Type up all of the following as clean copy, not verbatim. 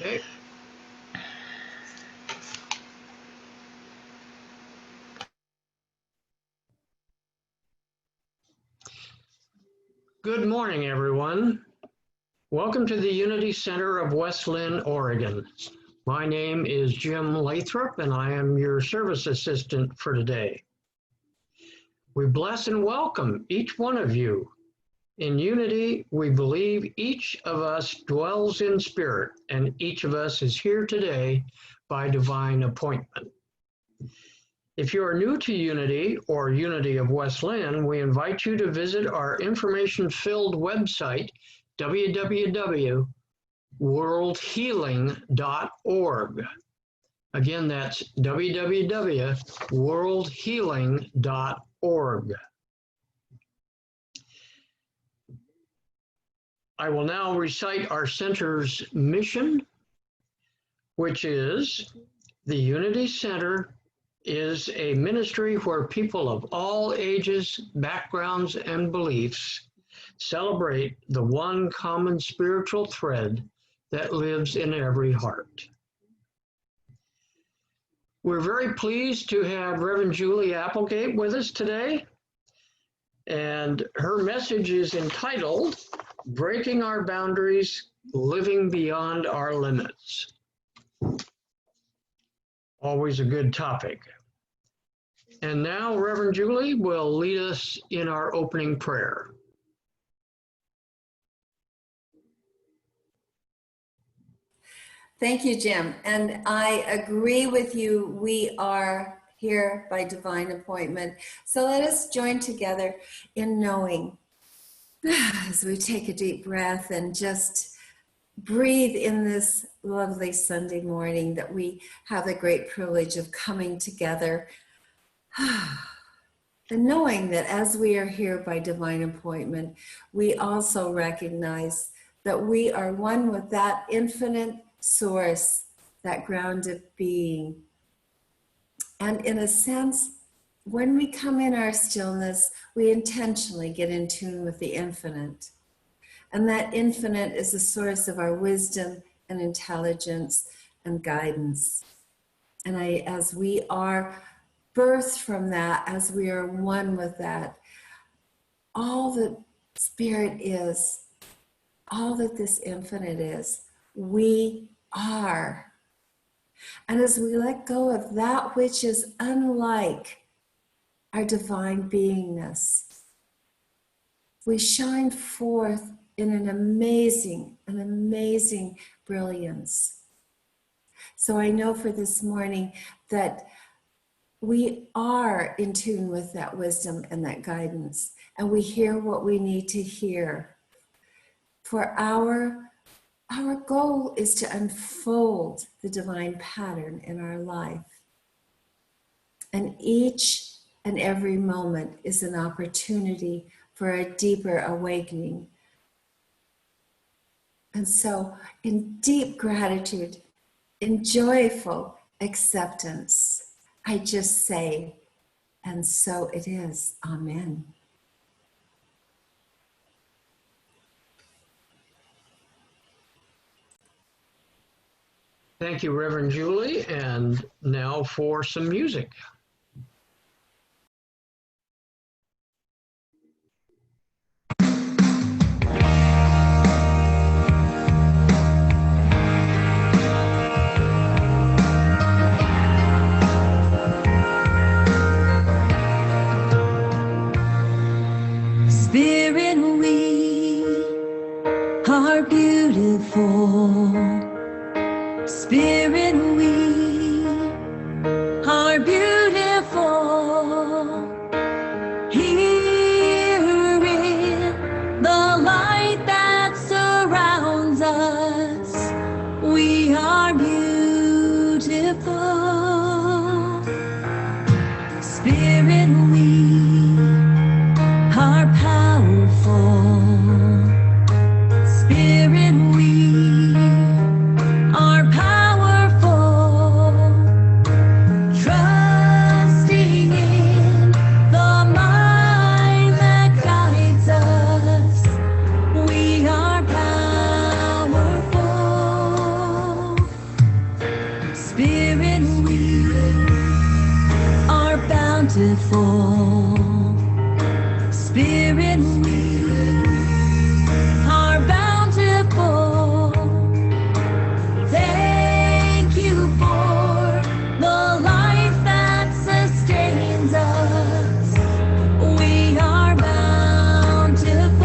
Okay. Good morning, everyone. Welcome to the Unity Center of West Lynn, Oregon. My name is Jim Lathrop, and I am your service assistant for today. We bless and welcome each one of you. In Unity, we believe each of us dwells in spirit, and each of us is here today by divine appointment. If you are new to Unity or Unity of West Lynn, we invite you to visit our information-filled website, www.worldhealing.org. Again, that's www.worldhealing.org. I will now recite our center's mission, which is the Unity Center is a ministry where people of all ages, backgrounds, and beliefs celebrate the one common spiritual thread that lives in every heart. We're very pleased to have Reverend Julie Applegate with us today, and her message is entitled, Breaking Our Boundaries, Living Beyond Our Limits. Always a good topic. And now Reverend Julie will lead us in our opening prayer. Thank you, Jim. And I agree with you. We are here by divine appointment. So let us join together in knowing as we take a deep breath and just breathe in this lovely Sunday morning that we have the great privilege of coming together. And knowing that as we are here by divine appointment, we also recognize that we are one with that infinite source, that grounded being. And in a sense, when we come in our stillness, we intentionally get in tune with the infinite. And that infinite is the source of our wisdom and intelligence and guidance. And as we are birthed from that, as we are one with that, all that spirit is, all that this infinite is, we are. And as we let go of that which is unlike our divine beingness, we shine forth in an amazing brilliance. So I know for this morning that we are in tune with that wisdom and that guidance, and we hear what we need to hear. For our goal is to unfold the divine pattern in our life. And each and every moment is an opportunity for a deeper awakening. And so, in deep gratitude, in joyful acceptance, I just say, and so it is. Amen. Thank you, Reverend Julie. And now for some music. Spirit, we are beautiful. Spirit, we are beautiful. bountiful. Spirit, we are bountiful. Thank you for the life that sustains us. We are bountiful.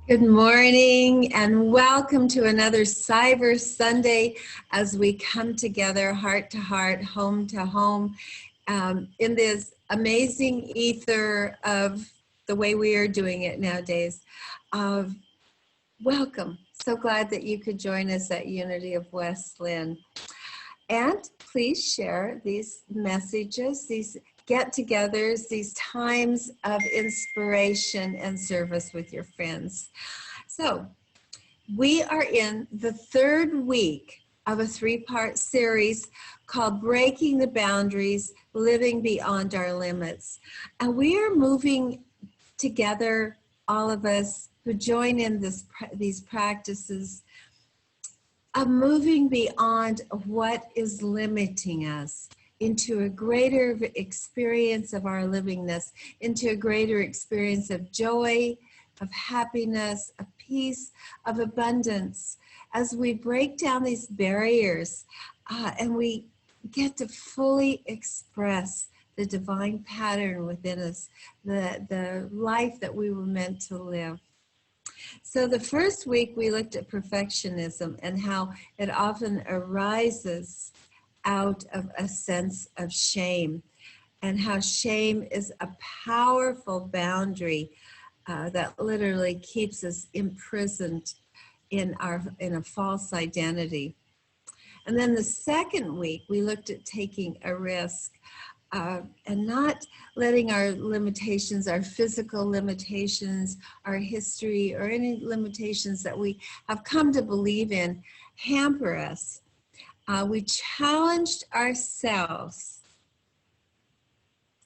Good morning and welcome to another Cyber Sunday as we come together heart to heart, home to home, in this amazing ether of the way we are doing it nowadays. Welcome. So glad that you could join us at Unity of West Lynn. And please share these messages, these get-togethers, these times of inspiration and service with your friends. So we are in the third week of a three-part series called Breaking the Boundaries, Living Beyond Our Limits. And we are moving together, all of us who join in these practices, of moving beyond what is limiting us into a greater experience of our livingness, into a greater experience of joy, of happiness, of peace, of abundance, as we break down these barriers and we get to fully express the divine pattern within us, the life that we were meant to live. So the first week we looked at perfectionism and how it often arises out of a sense of shame, and how shame is a powerful boundary that literally keeps us imprisoned in a false identity. And then the second week we looked at taking a risk, and not letting our limitations, our physical limitations, our history, or any limitations that we have come to believe in hamper us. We challenged ourselves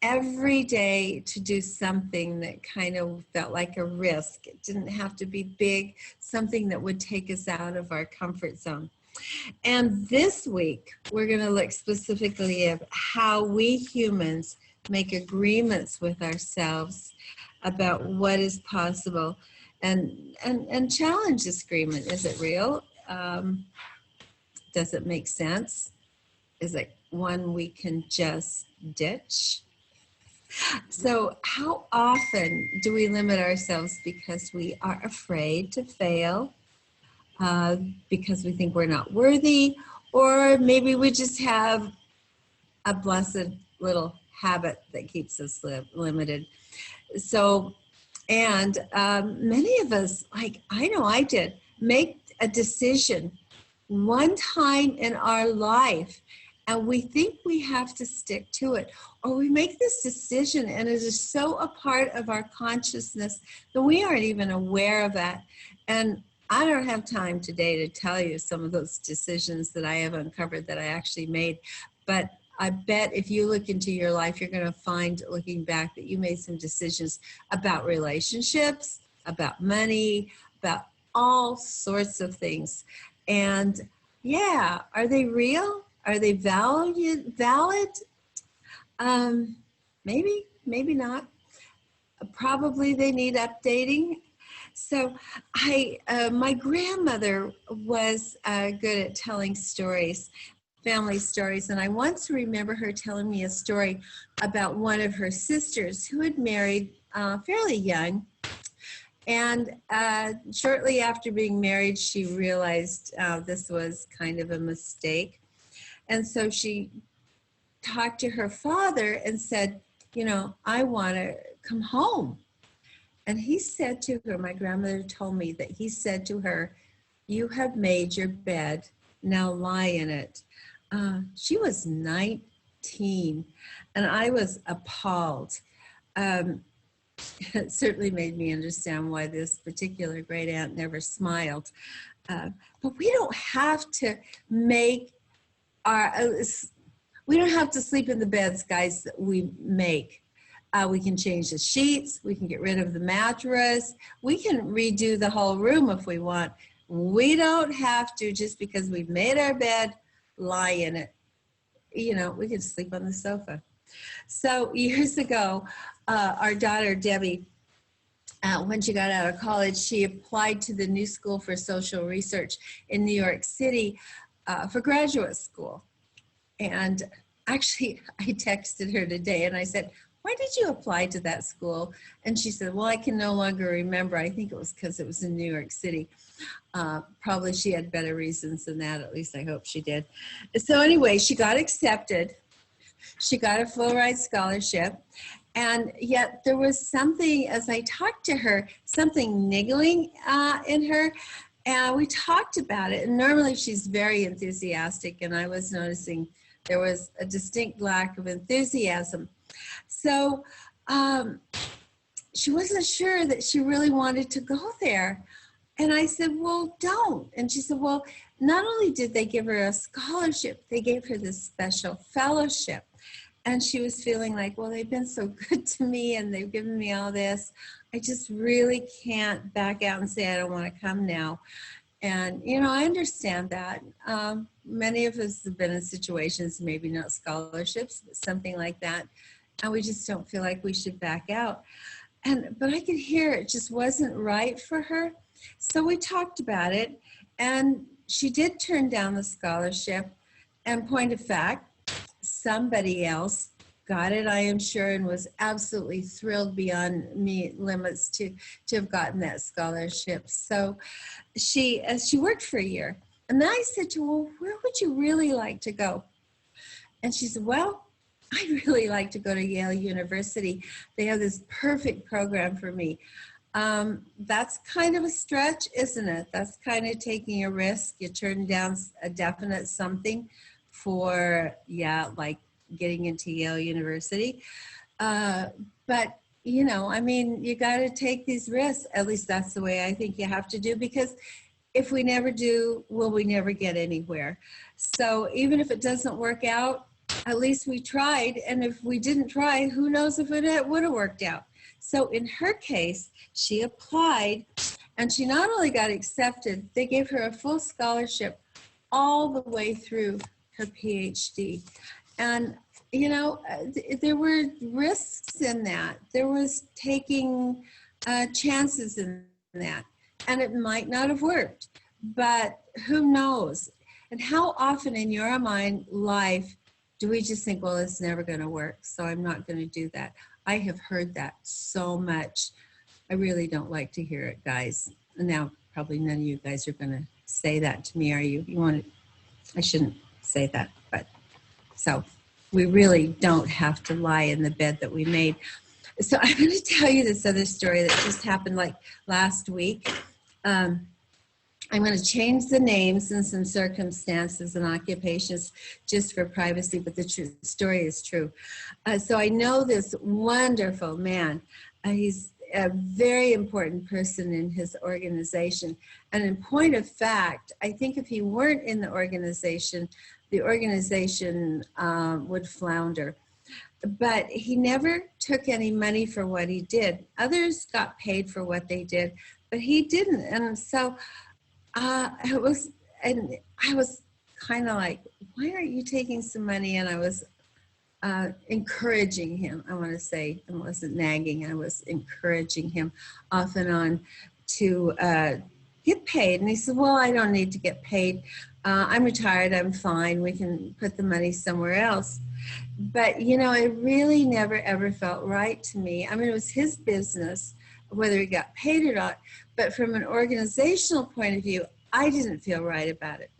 every day to do something that kind of felt like a risk. It didn't have to be big, something that would take us out of our comfort zone. And this week, we're going to look specifically at how we humans make agreements with ourselves about what is possible and challenge this agreement. Is it real? Does it make sense? Is it one we can just ditch? So how often do we limit ourselves because we are afraid to fail? Because we think we're not worthy, or maybe we just have a blessed little habit that keeps us limited. So, and many of us, like I know I did, make a decision one time in our life, and we think we have to stick to it, or we make this decision and it is so a part of our consciousness that we aren't even aware of that. And I don't have time today to tell you some of those decisions that I have uncovered that I actually made, but I bet if you look into your life, you're going to find, looking back, that you made some decisions about relationships, about money, about all sorts of things. And yeah, are they real? Are they valid? Maybe, maybe not. Probably they need updating. So my grandmother was good at telling stories, family stories. And I once remember her telling me a story about one of her sisters who had married fairly young. And shortly after being married, she realized this was kind of a mistake. And so she talked to her father and said, you know, I want to come home. And he said to her, my grandmother told me that he said to her, you have made your bed, now lie in it. She was 19, and I was appalled. It certainly made me understand why this particular great aunt never smiled. But we don't have to make we don't have to sleep in the beds, guys, that we make. We can change the sheets. We can get rid of the mattress. We can redo the whole room if we want. We don't have to, just because we've made our bed, lie in it. You know, we can sleep on the sofa. So years ago, our daughter, Debbie, when she got out of college, she applied to the New School for Social Research in New York City for graduate school. And actually, I texted her today and I said, why did you apply to that school? And she said, well, I can no longer remember. I think it was because it was in New York City. Probably she had better reasons than that. At least I hope she did. So anyway, she got accepted. She got a full ride scholarship. And yet there was something, as I talked to her, something niggling in her. And we talked about it. And normally she's very enthusiastic. And I was noticing there was a distinct lack of enthusiasm. So she wasn't sure that she really wanted to go there. And I said, well, don't. And she said, well, not only did they give her a scholarship, they gave her this special fellowship. And she was feeling like, well, they've been so good to me and they've given me all this. I just really can't back out and say I don't want to come now. And, you know, I understand that. Many of us have been in situations, maybe not scholarships, but something like that. And we just don't feel like we should back out. But I could hear it just wasn't right for her. So we talked about it, and she did turn down the scholarship. And point of fact, somebody else got it, I am sure, and was absolutely thrilled beyond me limits to have gotten that scholarship. So she worked for a year. And then I said to her, well, where would you really like to go? And she said, well, I'd really like to go to Yale University. They have this perfect program for me. That's kind of a stretch, isn't it? That's kind of taking a risk. You turn down a definite something for, yeah, like getting into Yale University. But, you know, I mean, you got to take these risks. At least that's the way I think you have to do, because if we never do, will we never get anywhere? So even if it doesn't work out, at least we tried. And if we didn't try, who knows if it would have worked out. So in her case, she applied, and she not only got accepted, they gave her a full scholarship all the way through her PhD. And, you know, there were risks in that. There was taking chances in that. And it might not have worked, but who knows? And how often in your mind, life, do we just think, well, it's never going to work, so I'm not going to do that? I have heard that so much. I really don't like to hear it, guys. And now probably none of you guys are going to say that to me, are you? You want to, I shouldn't say that, but so we really don't have to lie in the bed that we made. So I'm going to tell you this other story that just happened like last week. I'm going to change the names and some circumstances and occupations just for privacy, but the story is true. So I know this wonderful man. He's a very important person in his organization. And in point of fact, I think if he weren't in the organization would flounder. But he never took any money for what he did. Others got paid for what they did, but he didn't. And so I was kind of like, why aren't you taking some money? And I was encouraging him. I want to say, I wasn't nagging. I was encouraging him off and on to get paid. And he said, well, I don't need to get paid. I'm retired. I'm fine. We can put the money somewhere else. But, you know, it really never, ever felt right to me. I mean, it was his business, whether he got paid or not. But from an organizational point of view, I didn't feel right about it.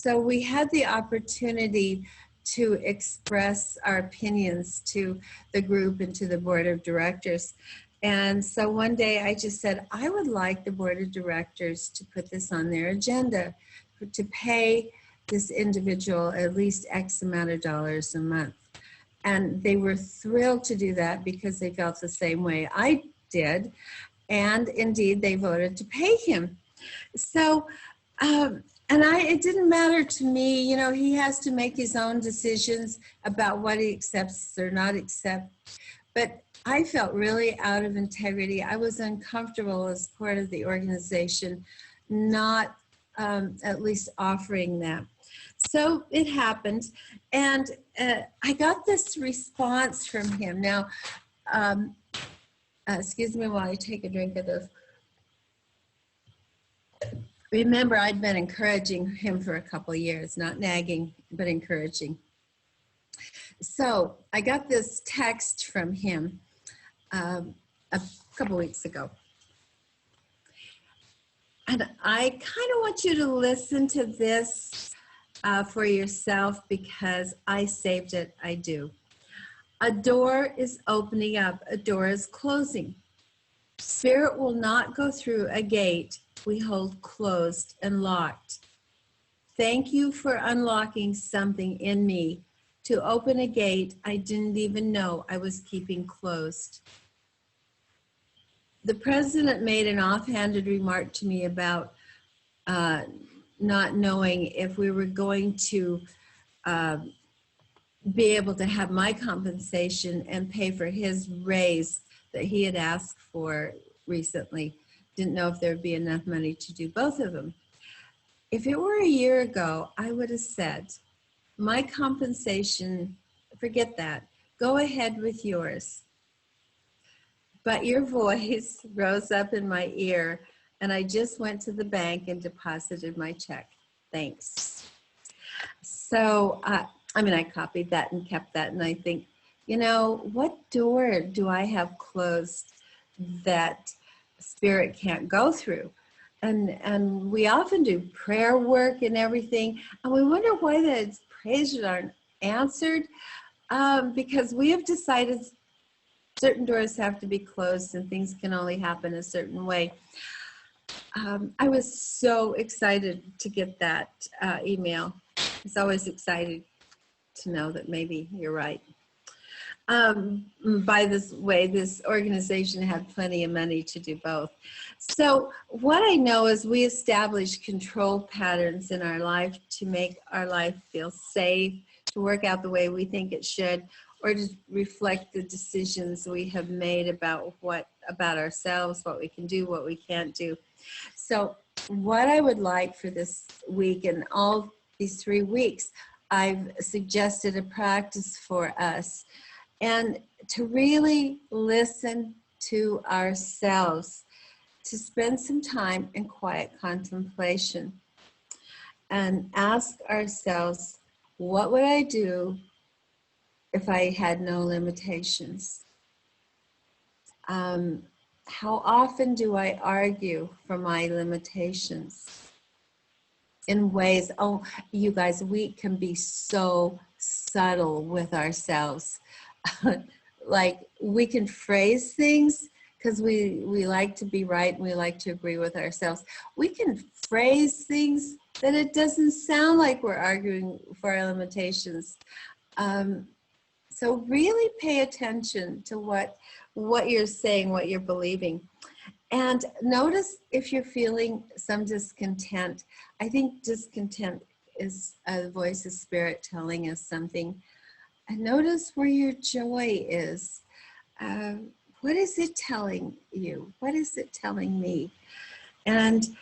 So we had the opportunity to express our opinions to the group and to the board of directors. And so one day I just said, I would like the board of directors to put this on their agenda, to pay this individual at least X amount of dollars a month. And they were thrilled to do that because they felt the same way I did. And indeed, they voted to pay him. So, it didn't matter to me, you know, he has to make his own decisions about what he accepts or not accept. But I felt really out of integrity. I was uncomfortable as part of the organization, not at least offering that. So it happened. And I got this response from him. Now, excuse me while I take a drink of this. Remember, I'd been encouraging him for a couple of years, not nagging, but encouraging. So I got this text from him a couple weeks ago. And I kind of want you to listen to this for yourself because I saved it, I do. A door is opening up, a door is closing. Spirit will not go through a gate we hold closed and locked. Thank you for unlocking something in me to open a gate I didn't even know I was keeping closed. The president made an offhanded remark to me about not knowing if we were going to be able to have my compensation and pay for his raise that he had asked for recently. Didn't know if there'd be enough money to do both of them. If it were a year ago, I would have said, my compensation, forget that, go ahead with yours. But your voice rose up in my ear and I just went to the bank and deposited my check. Thanks. So, I copied that and kept that, and I think, you know, what door do I have closed that Spirit can't go through? And we often do prayer work and everything, and we wonder why the prayers aren't answered, because we have decided certain doors have to be closed and things can only happen a certain way. I was so excited to get that email. I was always excited to know that maybe you're right. By this way, this organization had plenty of money to do both. So what I know is we establish control patterns in our life to make our life feel safe, to work out the way we think it should, or to reflect the decisions we have made about ourselves, what we can do, what we can't do. So what I would like for this week and all these 3 weeks, I've suggested a practice for us, and to really listen to ourselves, to spend some time in quiet contemplation and ask ourselves, what would I do if I had no limitations? How often do I argue for my limitations? In ways, oh, you guys, we can be so subtle with ourselves. Like we can phrase things because we like to be right and we like to agree with ourselves. We can phrase things that it doesn't sound like we're arguing for our limitations. So really pay attention to what you're saying, what you're believing. And notice if you're feeling some discontent. I think discontent is a voice of spirit telling us something. And notice where your joy is. What is it telling you? What is it telling me? And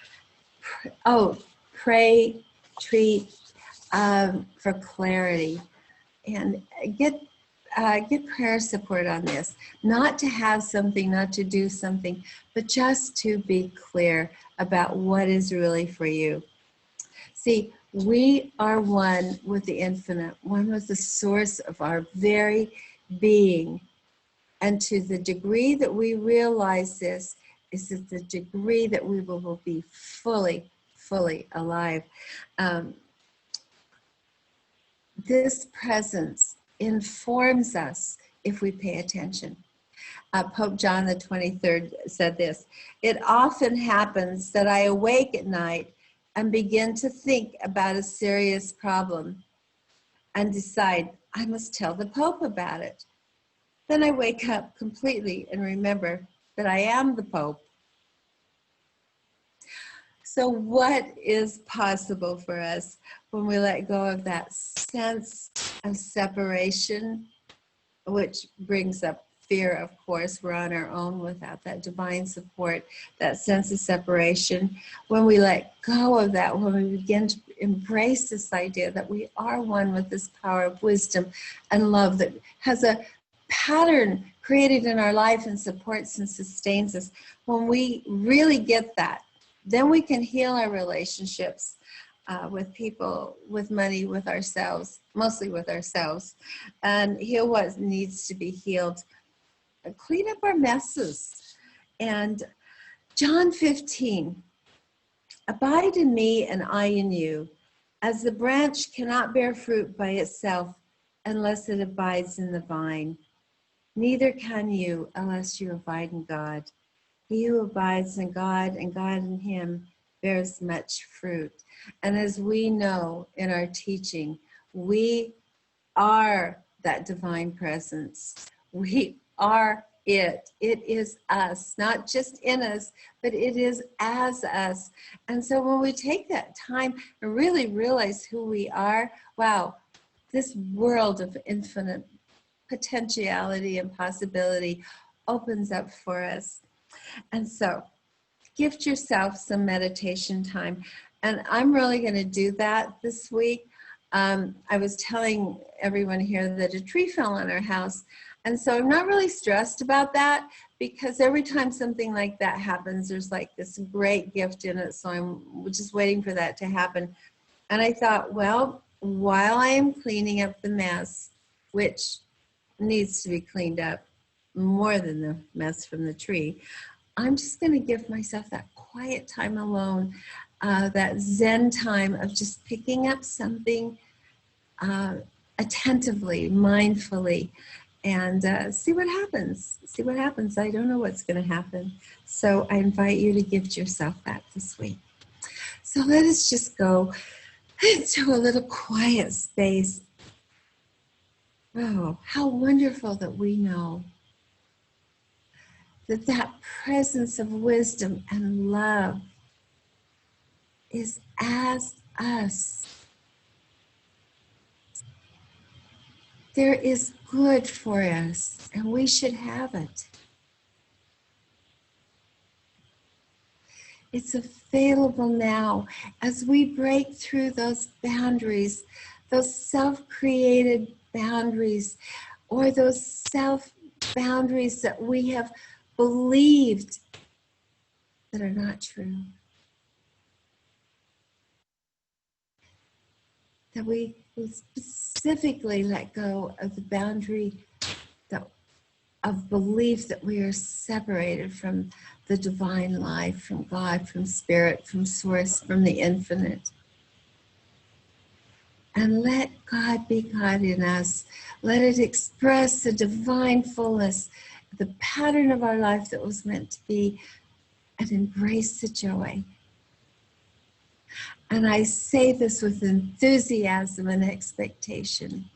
pray, treat for clarity, and get prayer support on this. Not to have something, not to do something, but just to be clear about what is really for you. See, we are one with the infinite, one with the source of our very being. And to the degree that we realize this is that the degree that we will be fully, fully alive. This presence informs us if we pay attention. Pope John the 23rd said this: "It often happens that I awake at night and begin to think about a serious problem and decide I must tell the Pope about it. Then I wake up completely and remember that I am the Pope." So what is possible for us when we let go of that sense of separation, which brings up fear, of course? We're on our own without that divine support, that sense of separation. When we let go of that, when we begin to embrace this idea that we are one with this power of wisdom and love that has a pattern created in our life and supports and sustains us, when we really get that, then we can heal our relationships with people, with money, with ourselves, mostly with ourselves, and heal what needs to be healed. Clean up our messes. And John 15, "Abide in me and I in you, as the branch cannot bear fruit by itself unless it abides in the vine. Neither can you unless you abide in God. He who abides in God and God in him bears much fruit." And as we know in our teaching, we are that divine presence. We are it. It is us, not just in us, but it is as us. And so when we take that time and really realize who we are, wow, this world of infinite potentiality and possibility opens up for us. And so gift yourself some meditation time. And I'm really going to do that this week. I was telling everyone here that a tree fell on our house. And so I'm not really stressed about that, because every time something like that happens, there's like this great gift in it. So I'm just waiting for that to happen. And I thought, well, while I am cleaning up the mess, which needs to be cleaned up more than the mess from the tree, I'm just going to give myself that quiet time alone, that Zen time of just picking up something attentively, mindfully, and see what happens. See what happens. I don't know what's going to happen. So I invite you to gift yourself that this week. So let us just go into a little quiet space Oh, how wonderful that we know that that presence of wisdom and love is as us. There is good for us, and we should have it. It's available now as we break through those boundaries, those self-created boundaries, or those self-boundaries that we have believed that are not true. That we specifically let go of the boundary of belief that we are separated from the divine life, from God, from spirit, from source, from the infinite. And let God be God in us. Let it express the divine fullness, the pattern of our life that was meant to be, and embrace the joy. And I say this with enthusiasm and expectation.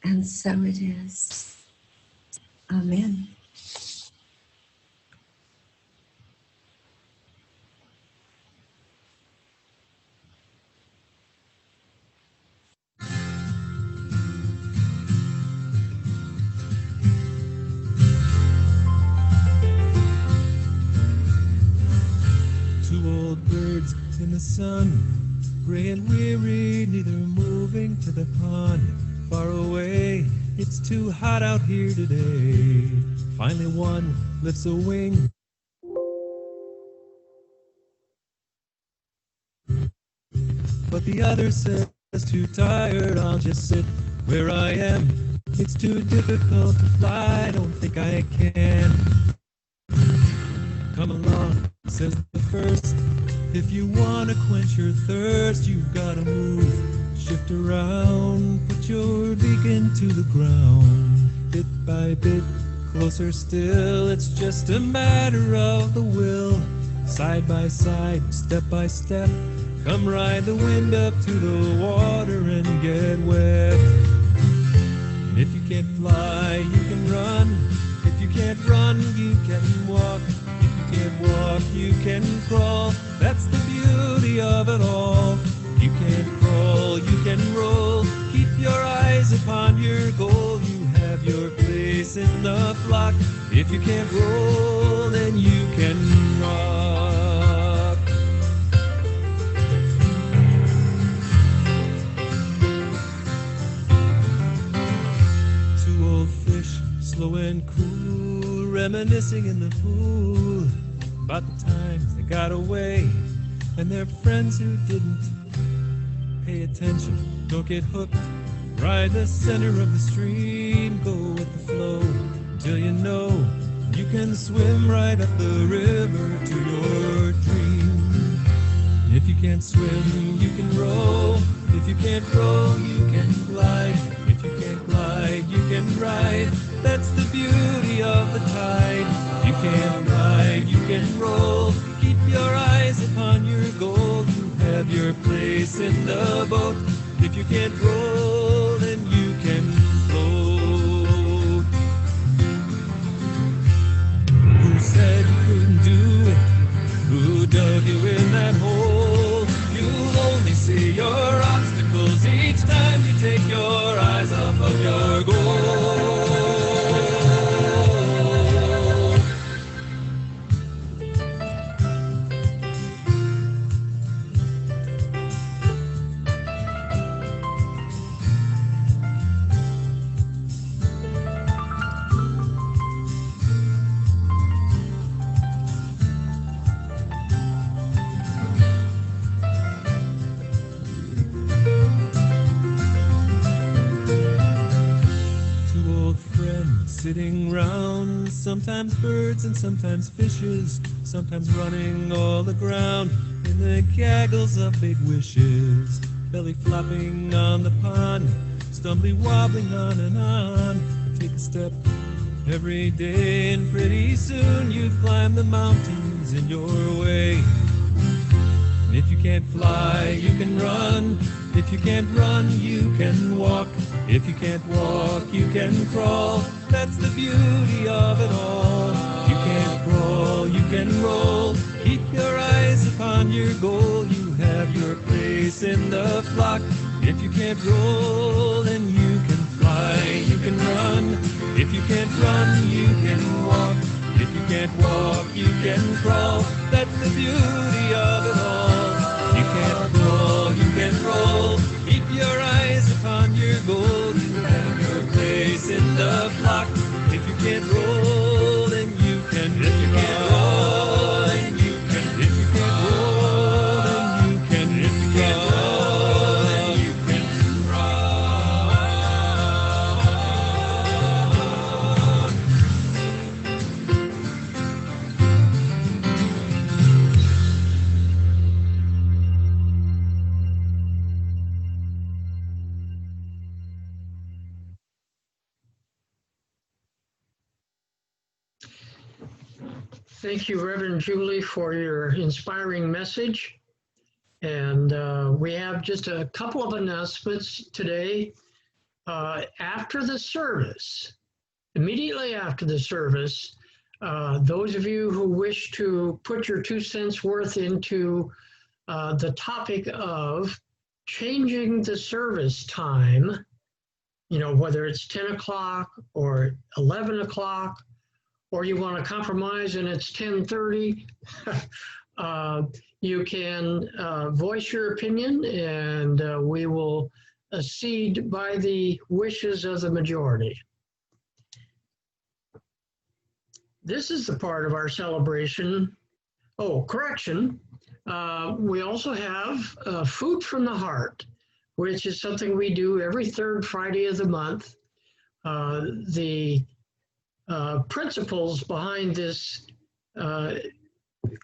And so it is. Amen. Two old birds in the sun, gray and weary, neither moving to the pond. Far away, it's too hot out here today. Finally one lifts a wing, but the other says, too tired, I'll just sit where I am. It's too difficult to fly, I don't think I can. Come along, says the first. If you want to quench your thirst, you've got to move. Shift around, put your beacon to the ground. Bit by bit, closer still, it's just a matter of the will. Side by side, step by step, come ride the wind up to the water and get wet. And if you can't fly, you can run. If you can't run, you can walk. If you can't walk, you can crawl. That's the beauty of it all. You can crawl, you can roll. Keep your eyes upon your goal. You have your place in the flock. If you can't roll, then you can rock. Two old fish, slow and cool, reminiscing in the pool about the times they got away and their friends who didn't. Pay attention, don't get hooked. Ride the center of the stream, go with the flow until you know you can swim right up the river to your dream. If you can't swim, you can row. If you can't row, you can glide. If you can't glide, you can ride. That's the beauty of the tide. You can't ride, you can roll. Keep your eyes upon your goal. You have your place in the boat. If you can't roll, then you can float. Who said you couldn't do it? Who dug you in that hole? You'll only see your obstacles each time you take your eyes off of your goal. Sitting round, sometimes birds and sometimes fishes, sometimes running all aground in the gaggles of big wishes, belly flopping on the pond, stumbling, wobbling on and on. Take a step every day and pretty soon you've climbed the mountains in your way. And if you can't fly, you can run. If you can't run, you can walk. If you can't walk, you can crawl. That's the beauty of it all. You can't crawl, you can roll. Keep your eyes upon your goal. You have your place in the flock. If you can't roll, then you can fly, you can run. If you can't run, you can walk. If you can't walk, you can crawl. That's the beauty of it all. You can't crawl, you can roll. Keep your eyes upon your goal. You have your place in the flock. If you can't roll, then you can. If you can't roll, then you can. If you can't roll, then you can. If you can't roll, then you can run. Thank you, Reverend Julie, for your inspiring message. And we have just a couple of announcements today. After the service, immediately after the service, those of you who wish to put your 2 cents worth into the topic of changing the service time, you know, whether it's 10 o'clock or 11 o'clock, or you want to compromise and it's 10:30, you can voice your opinion, and we will accede by the wishes of the majority. This is the part of our celebration. Oh, correction. We also have Food from the Heart, which is something we do every third Friday of the month. The principles behind this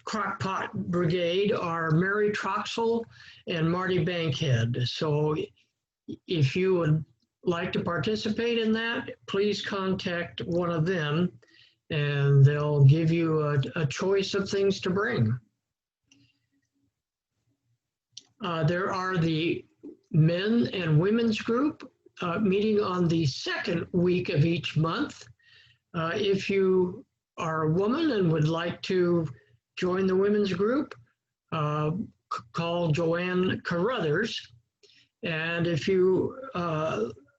Crockpot Brigade are Mary Troxel and Marty Bankhead. So if you would like to participate in that, please contact one of them and they'll give you a choice of things to bring. There are the men and women's group meeting on the second week of each month. If you are a woman and would like to join the women's group, call Joanne Carruthers. And if you,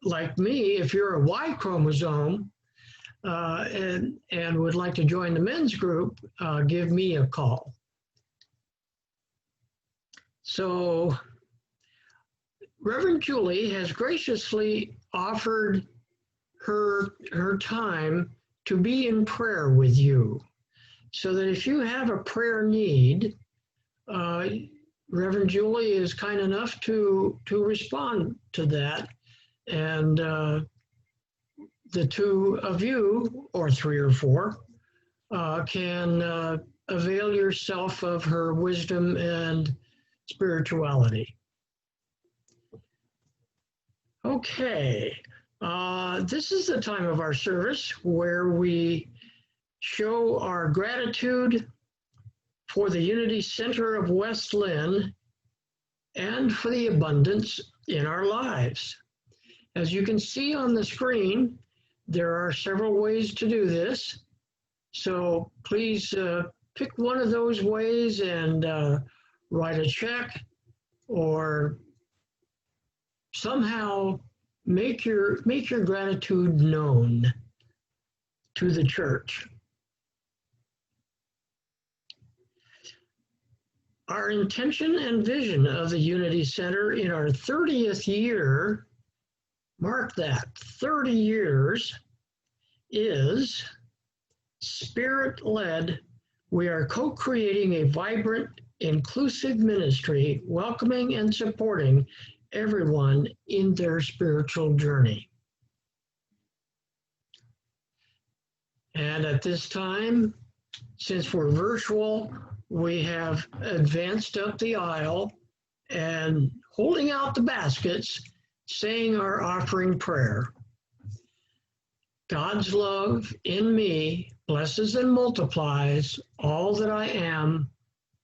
like me, if you're a Y chromosome and would like to join the men's group, give me a call. So Reverend Julie has graciously offered her time to be in prayer with you, so that if you have a prayer need, Reverend Julie is kind enough to respond to that, and the two of you, or 3 or 4, can avail yourself of her wisdom and spirituality. Okay. This is the time of our service where we show our gratitude for the Unity Center of West Lynn and for the abundance in our lives. As you can see on the screen, there are several ways to do this. So please pick one of those ways and write a check or somehow make your gratitude known to the church. Our intention and vision of the Unity Center in our 30th year, mark that, 30 years, is Spirit-led. We are co-creating a vibrant, inclusive ministry, welcoming and supporting everyone in their spiritual journey. And at this time, since we're virtual, we have advanced up the aisle and holding out the baskets, saying our offering prayer. God's love in me blesses and multiplies all that I am,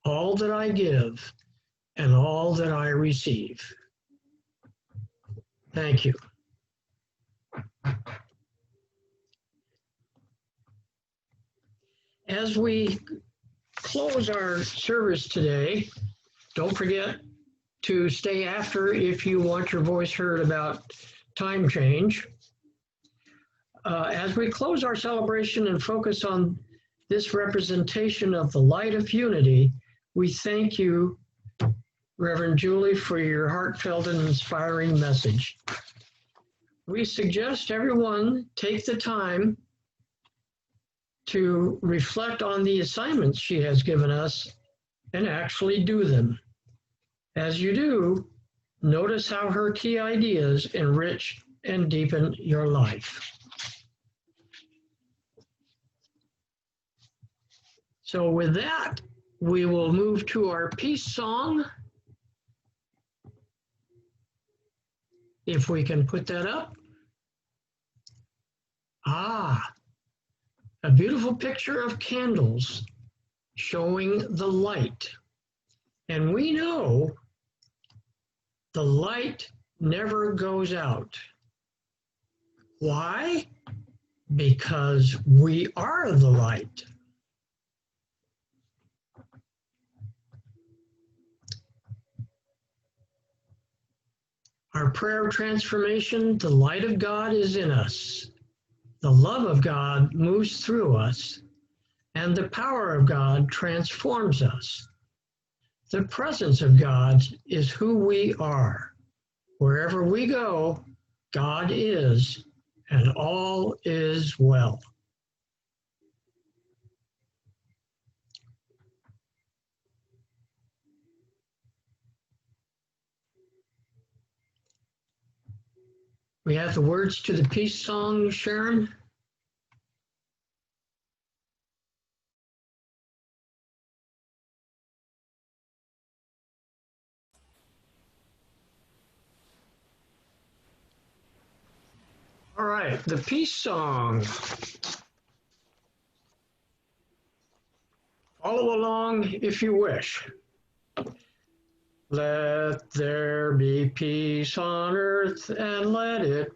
all that I give, and all that I receive. Thank you. As we close our service today, don't forget to stay after if you want your voice heard about time change. As we close our celebration and focus on this representation of the light of unity, we thank you, Reverend Julie, for your heartfelt and inspiring message. We suggest everyone take the time to reflect on the assignments she has given us and actually do them. As you do, notice how her key ideas enrich and deepen your life. So with that, we will move to our peace song. If we can put that up. A beautiful picture of candles showing the light. And we know the light never goes out. Why? Because we are the light. Our prayer of transformation, the light of God is in us. The love of God moves through us, and the power of God transforms us. The presence of God is who we are. Wherever we go, God is, and all is well. We have the words to the peace song, Sharon. All right, the peace song. Follow along if you wish. Let there be peace on earth and let it